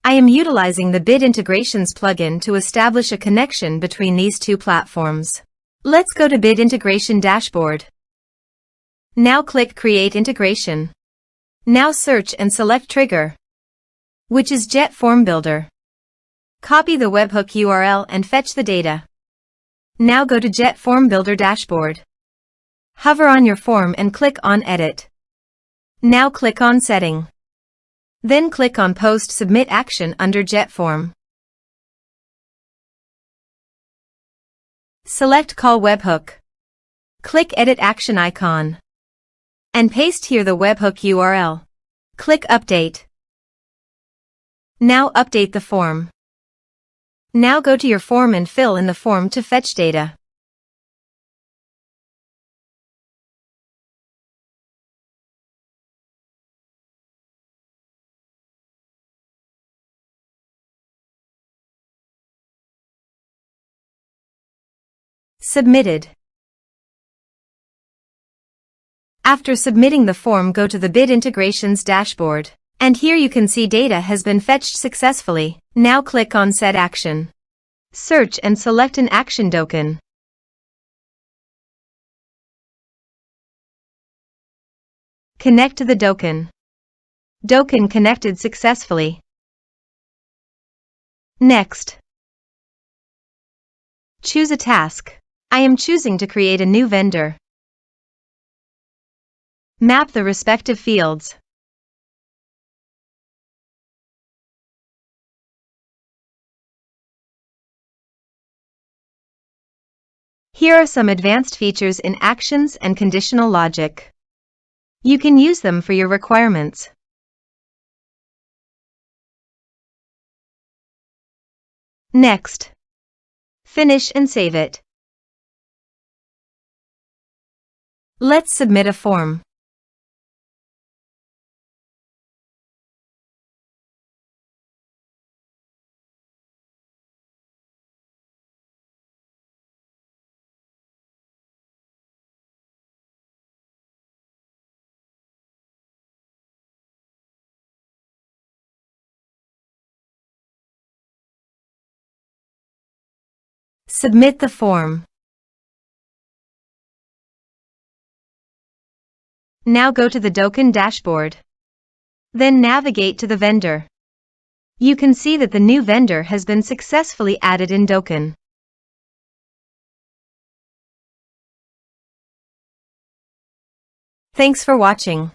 I am utilizing the Bit Integrations plugin to establish a connection between these two platforms. Let's go to Bit Integration Dashboard. Now click Create Integration. Now search and select Trigger, which is JetFormBuilder. Copy the webhook URL and fetch the data. Now go to JetFormBuilder Dashboard. Hover on your form and click on Edit. Now click on Setting. Then click on Post Submit Action under JetForm. Select Call Webhook. Click Edit Action icon. And paste here the webhook URL. Click Update. Now update the form. Now go to your form and fill in the form to fetch data. Submitted. After submitting the form, go to the Bit Integrations dashboard. And here you can see data has been fetched successfully. Now click on Set Action. Search and select an action Dokan. Connect to the Dokan. Dokan connected successfully. Next. Choose a task. I am choosing to create a new vendor. Map the respective fields. Here are some advanced features in actions and conditional logic. You can use them for your requirements. Next. Finish and save it. Let's submit a form. Submit the form. Now go to the Dokan dashboard. Then navigate to the vendor. You can see that the new vendor has been successfully added in Dokan. Thanks for watching.